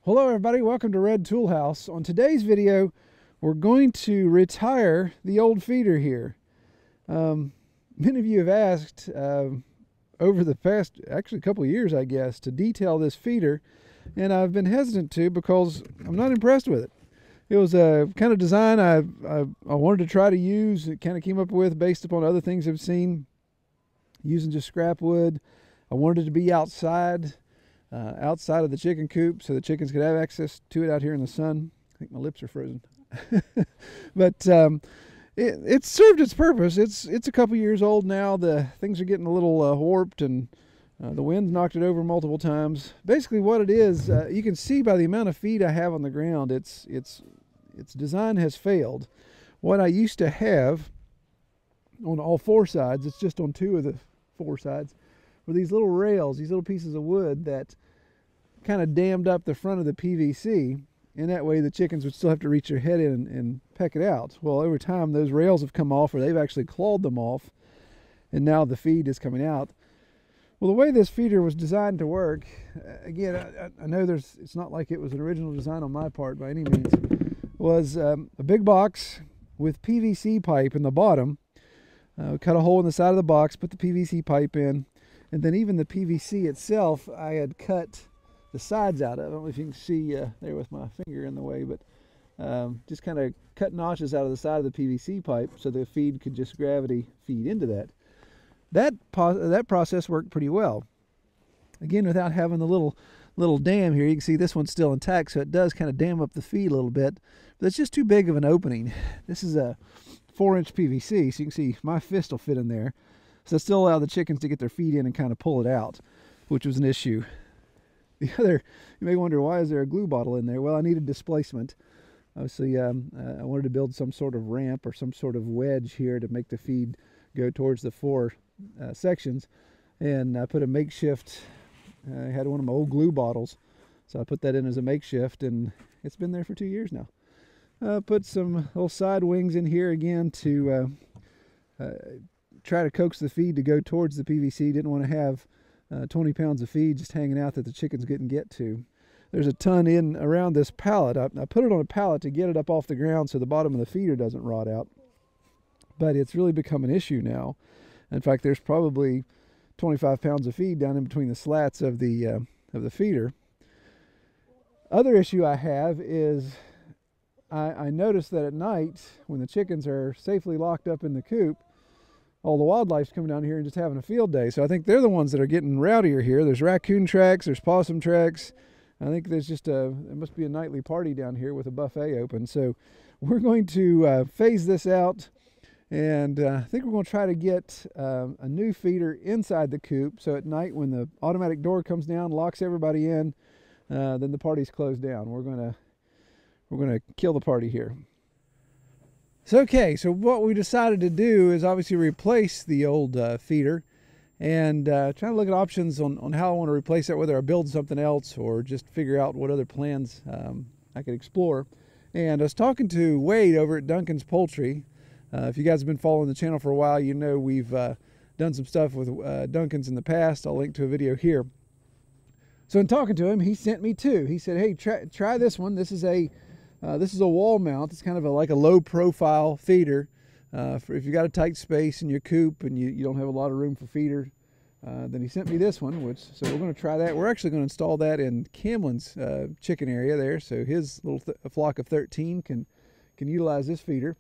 Hello everybody, welcome to Red Tool House. On today's video, we're going to retire the old feeder here. Many of you have asked over the past, actually a couple of years I guess, to detail this feeder, and I've been hesitant to because I'm not impressed with it. It was a kind of design I wanted to try to use. It kind of came up with based upon other things I've seen, using just scrap wood. I wanted it to be outside of the chicken coop so the chickens could have access to it out here in the sun. I think my lips are frozen. But it served its purpose. It's a couple years old now. The things are getting a little warped, and the wind knocked it over multiple times. Basically what it is, you can see by the amount of feed I have on the ground, its design has failed. What I used to have on all four sides, it's just on two of the four sides, were these little rails, these little pieces of wood that kind of dammed up the front of the PVC, and that way the chickens would still have to reach their head in and peck it out. Well, over time those rails have come off, or they've actually clawed them off, and now the feed is coming out. Well, the way this feeder was designed to work, again, I know it's not like it was an original design on my part by any means, was a big box with PVC pipe in the bottom. Cut a hole in the side of the box, put the PVC pipe in, and then even the PVC itself, I had cut the sides out of. I don't know if you can see there with my finger in the way, but just kind of cut notches out of the side of the PVC pipe so the feed could just gravity feed into that. That process worked pretty well. Again, without having the little dam here, you can see this one's still intact, so it does kind of dam up the feed a little bit, but it's just too big of an opening. This is a 4-inch PVC, so you can see my fist will fit in there. So it still allowed the chickens to get their feed in and kind of pull it out, which was an issue. The other, you may wonder, why is there a glue bottle in there? Well, I needed displacement. Obviously, I wanted to build some sort of ramp or some sort of wedge here to make the feed go towards the four sections. And I put a makeshift, I had one of my old glue bottles, so I put that in as a makeshift, and it's been there for 2 years now. Put some little side wings in here again to try to coax the feed to go towards the PVC. Didn't want to have 20 pounds of feed just hanging out that the chickens couldn't get to. There's a ton in around this pallet. I put it on a pallet to get it up off the ground so the bottom of the feeder doesn't rot out. But it's really become an issue now. In fact, there's probably 25 pounds of feed down in between the slats of the feeder. Other issue I have is I noticed that at night, when the chickens are safely locked up in the coop, all the wildlife's coming down here and just having a field day. So I think they're the ones that are getting rowdier here. There's raccoon tracks, there's possum tracks. I think there's just there must be a nightly party down here with a buffet open. So we're going to phase this out, and I think we're going to try to get a new feeder inside the coop. So at night, when the automatic door comes down, locks everybody in, then the party's closed down. We're going to kill the party here. So, okay, so what we decided to do is obviously replace the old feeder, and trying to look at options on how I want to replace it, whether I build something else or just figure out what other plans I could explore. And I was talking to Wade over at Duncan's Poultry. If you guys have been following the channel for a while, you know we've done some stuff with Duncan's in the past. I'll link to a video here. So in talking to him, he sent me two. He said, hey, try this one. This is a wall mount. It's kind of like a low profile feeder. For if you got a tight space in your coop and you don't have a lot of room for feeder, then he sent me this one, so we're going to try that. We're actually going to install that in Camlin's chicken area there, so his little flock of 13 can utilize this feeder.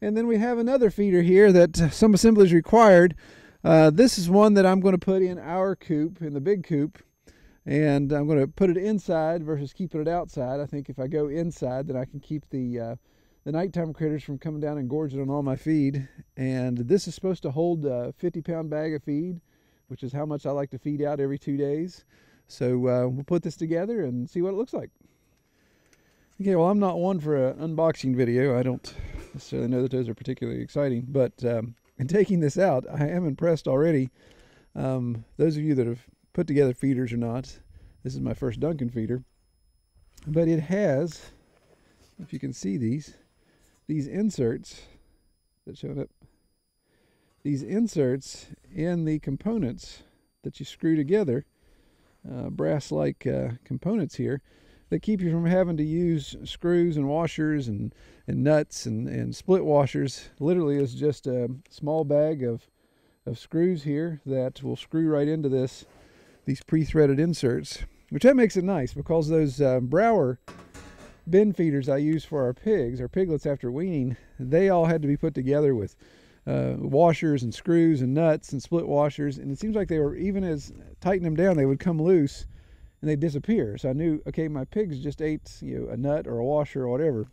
And then we have another feeder here that some assembly is required. This is one that I'm going to put in our coop, in the big coop. And I'm going to put it inside versus keeping it outside. I think if I go inside, then I can keep the nighttime critters from coming down and gorging on all my feed. And this is supposed to hold a 50-pound bag of feed, which is how much I like to feed out every 2 days. So we'll put this together and see what it looks like. Okay, well, I'm not one for an unboxing video. I don't necessarily know that those are particularly exciting. But in taking this out, I am impressed already. Those of you that have put together feeders or not, this is my first Duncan feeder, but it has, if you can see these inserts that showed up, these inserts in the components that you screw together, brass-like components here. that keep you from having to use screws and washers and nuts and split washers. Literally is just a small bag of screws here that will screw right into these pre-threaded inserts, which that makes it nice, because those Brower bin feeders I use for our piglets after weaning, they all had to be put together with washers and screws and nuts and split washers, and it seems like they were, even as tighten them down, they would come loose and they'd disappear. So I knew, okay, my pigs just ate, you know, a nut or a washer or whatever.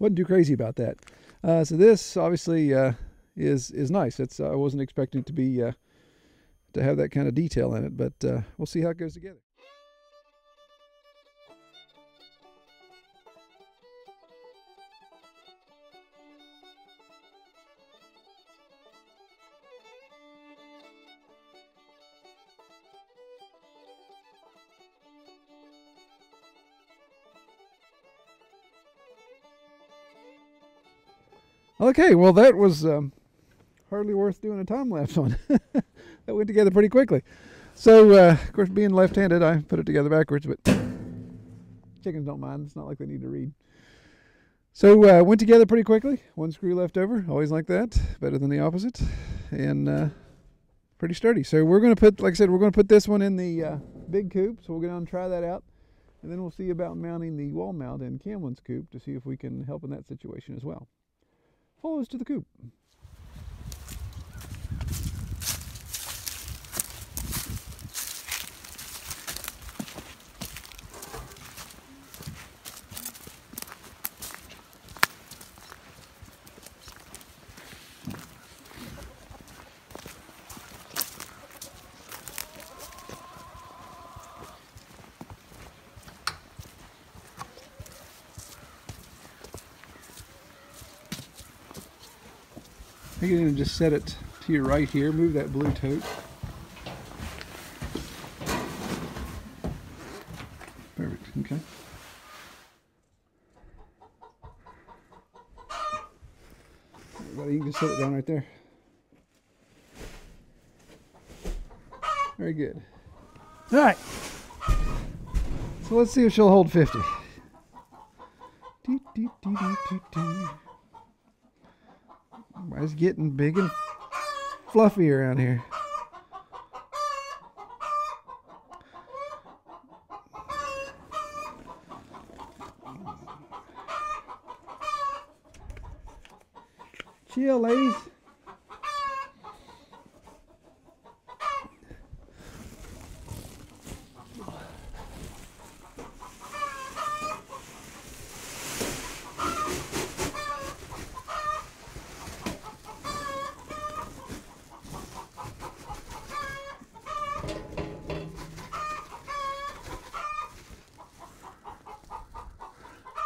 Wasn't too crazy about that. So this obviously is nice. It's I wasn't expecting it to be to have that kind of detail in it, but we'll see how it goes together. Okay, well, that was hardly worth doing a time lapse on. That went together pretty quickly. So, of course, being left-handed, I put it together backwards, but chickens don't mind. It's not like they need to read. So, went together pretty quickly. One screw left over, always like that. Better than the opposite. And pretty sturdy. So, we're going to put, like I said, we're going to put this one in the big coop. So, we'll go down and try that out. And then we'll see about mounting the wall mount in Camlin's coop to see if we can help in that situation as well. Follow us to the coop. I think you're going to just set it to your right here. Move that blue tote. Perfect. Okay. Everybody, you can just set it down right there. Very good. All right. So let's see if she'll hold 50. It's getting big and fluffy around here. Chill, ladies.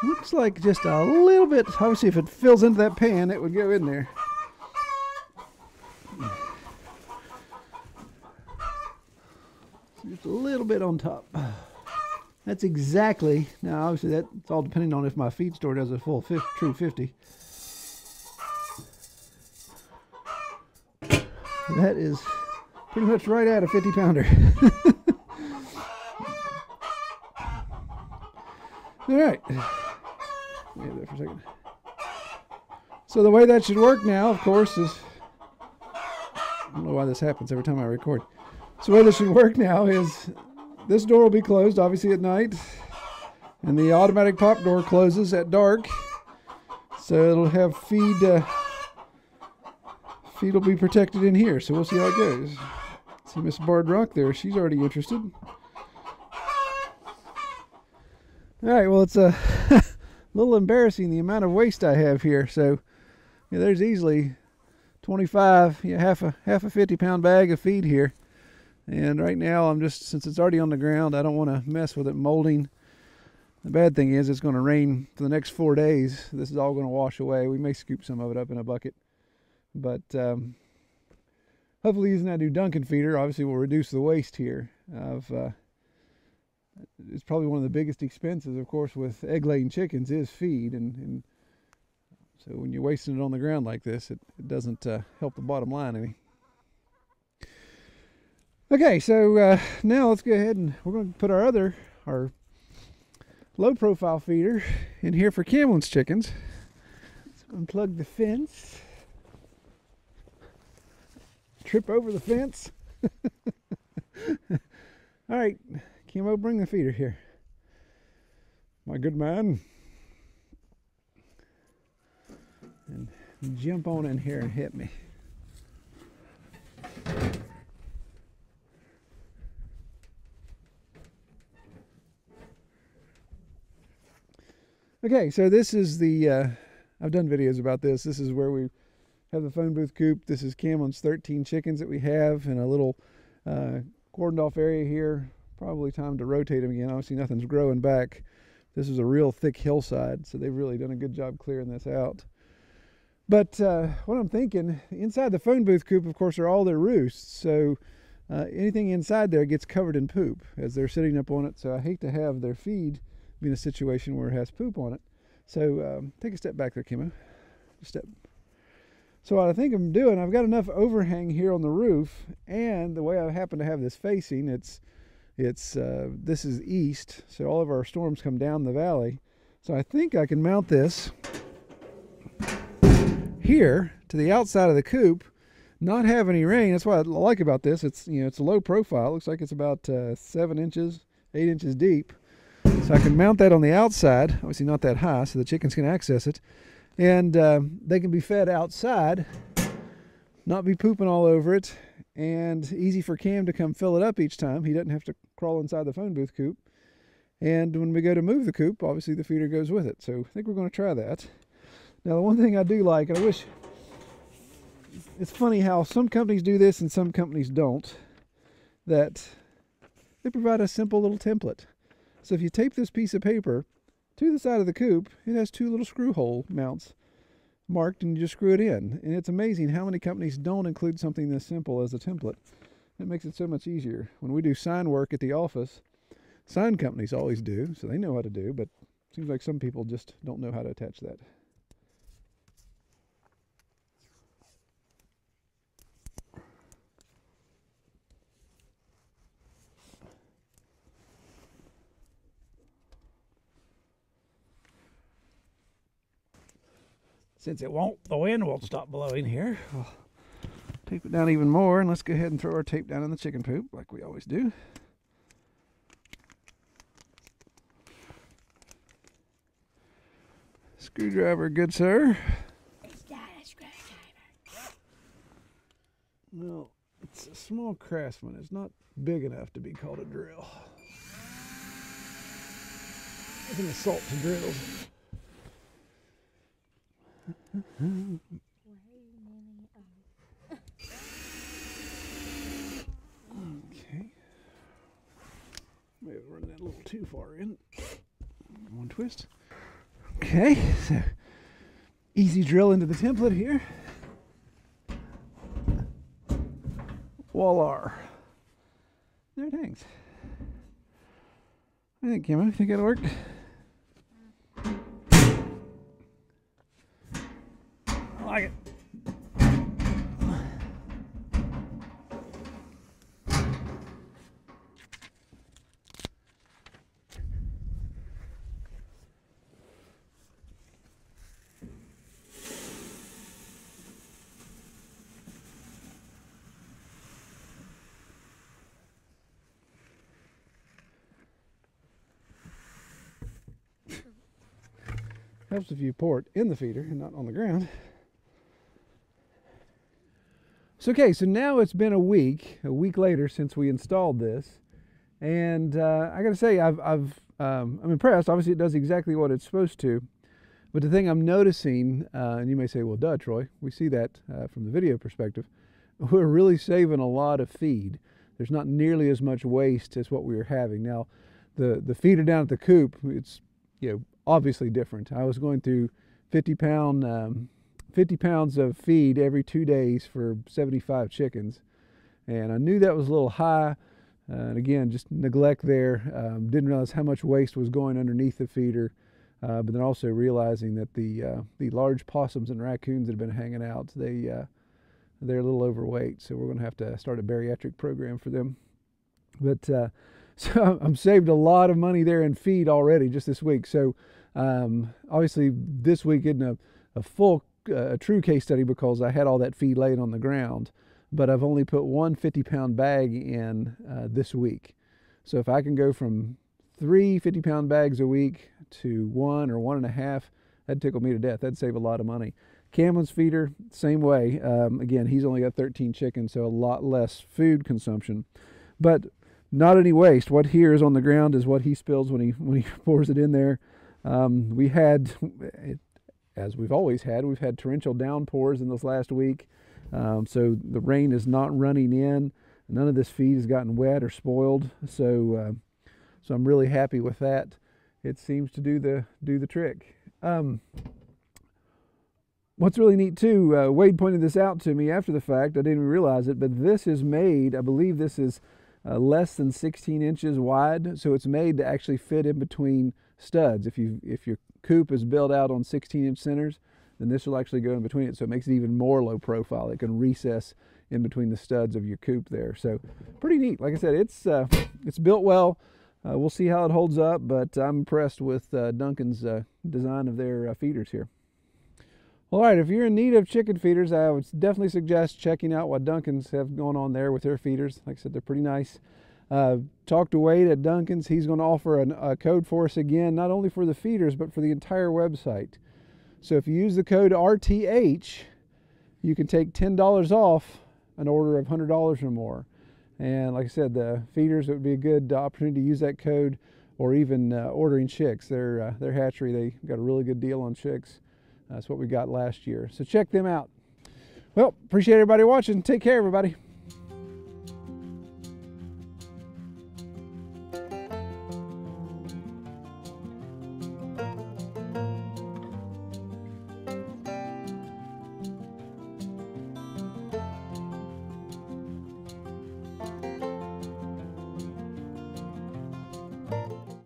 Looks like just a little bit. Obviously, if it fills into that pan, it would go in there. Just a little bit on top. That's exactly. Now, obviously, that's all depending on if my feed store does a full true 50. That is pretty much right at a 50-pounder. All right. Leave that for a second. So the way that should work now, of course, is, I don't know why this happens every time I record. So the way this should work now is this door will be closed, obviously, at night, and the automatic pop door closes at dark. So it'll have feed. Feed will be protected in here. So we'll see how it goes. See Miss Bard Rock there. She's already interested. All right, well, it's a little embarrassing the amount of waste I have here. So, yeah, there's easily 25, half a 50-pound bag of feed here. And right now, I'm just, since it's already on the ground, I don't want to mess with it molding. The bad thing is it's going to rain for the next 4 days. This is all going to wash away. We may scoop some of it up in a bucket. But hopefully using that new Duncan feeder obviously will reduce the waste here. It's probably one of the biggest expenses, of course, with egg-laying chickens is feed, and so when you're wasting it on the ground like this, it doesn't help the bottom line any. Okay, so now let's go ahead and we're going to put our low profile feeder in here for Cameron's chickens. So unplug the fence. Trip over the fence. All right, Camo, bring the feeder here. My good man. And jump on in here and hit me. Okay, so this is the, I've done videos about this. This is where we have the phone booth coop. This is Cameron's 13 chickens that we have in a little cordoned off area here. Probably time to rotate them again. Obviously nothing's growing back. This is a real thick hillside, so they've really done a good job clearing this out. But what I'm thinking, inside the phone booth coop, of course, are all their roosts. So anything inside there gets covered in poop as they're sitting up on it. So I hate to have their feed be in a situation where it has poop on it. So take a step back there, Camo. Just step. So what I think I'm doing, I've got enough overhang here on the roof, and the way I happen to have this facing, this is east, so all of our storms come down the valley. So I think I can mount this here to the outside of the coop, not have any rain. That's what I like about this. It's, you know, it's a low profile. It looks like it's about 7 inches, 8 inches deep. So I can mount that on the outside, obviously not that high, so the chickens can access it. And they can be fed outside, not be pooping all over it, and easy for Cam to come fill it up each time. He doesn't have to crawl inside the phone booth coop. And when we go to move the coop, obviously the feeder goes with it. So I think we're going to try that. Now, the one thing I do like, and I wish, it's funny how some companies do this and some companies don't, that they provide a simple little template. So if you tape this piece of paper to the side of the coop, it has 2 little screw hole mounts marked, and you just screw it in. And it's amazing how many companies don't include something this simple as a template. It makes it so much easier. When we do sign work at the office, sign companies always do, so they know how to do, but it seems like some people just don't know how to attach that. Since it won't, the wind won't stop blowing here, we'll tape it down even more, and let's go ahead and throw our tape down in the chicken poop like we always do. Screwdriver, good sir. It's not a screwdriver. Well, it's a small Craftsman. It's not big enough to be called a drill. It's an assault to drills. Okay. Maybe run that a little too far in. One twist. Okay, so easy drill into the template here. Voila. There it hangs. I think, Camo, you think that'll work? I like it. Helps if you pour it in the feeder and not on the ground. So okay, so now it's been a week later since we installed this, and I got to say I'm impressed. Obviously, it does exactly what it's supposed to. But the thing I'm noticing, and you may say, "Well, duh, Troy, we see that from the video perspective." We're really saving a lot of feed. There's not nearly as much waste as what we were having. Now, the feeder down at the coop, it's, you know, obviously different. I was going through 50 pounds of feed every 2 days for 75 chickens, and I knew that was a little high. And again, just neglect there. Didn't realize how much waste was going underneath the feeder, but then also realizing that the large possums and raccoons that have been hanging out, they're a little overweight, so we're going to have to start a bariatric program for them. But So I'm saved a lot of money there in feed already just this week. So obviously this week isn't a full, true case study because I had all that feed laid on the ground, but I've only put one 50-pound bag in this week. So if I can go from 3 50-pound bags a week to 1 or 1.5, that'd tickle me to death. That'd save a lot of money. Cameron's feeder, same way. Again, he's only got 13 chickens, so a lot less food consumption, but not any waste. What here is on the ground is what he spills when he pours it in there. We had, as we've always had, we've had torrential downpours in this last week, so the rain is not running in. None of this feed has gotten wet or spoiled, so so I'm really happy with that. It seems to do the trick. What's really neat too, Wade pointed this out to me after the fact. I didn't even realize it, but this is made, I believe this is less than 16 inches wide, so it's made to actually fit in between studs. If your coop is built out on 16-inch centers, then this will actually go in between it, so it makes it even more low profile. It can recess in between the studs of your coop there. So pretty neat. Like I said, it's built well. We'll see how it holds up, but I'm impressed with Duncan's design of their feeders here. All right, if you're in need of chicken feeders, I would definitely suggest checking out what Duncan's have going on there with their feeders. Like I said, they're pretty nice. Talk to Wade at Duncan's. He's going to offer a code for us again, not only for the feeders, but for the entire website. So if you use the code RTH, you can take $10 off an order of $100 or more. And like I said, the feeders, it would be a good opportunity to use that code, or even ordering chicks. Their hatchery, they got a really good deal on chicks. That's what we got last year. So check them out. Well, appreciate everybody watching. Take care, everybody.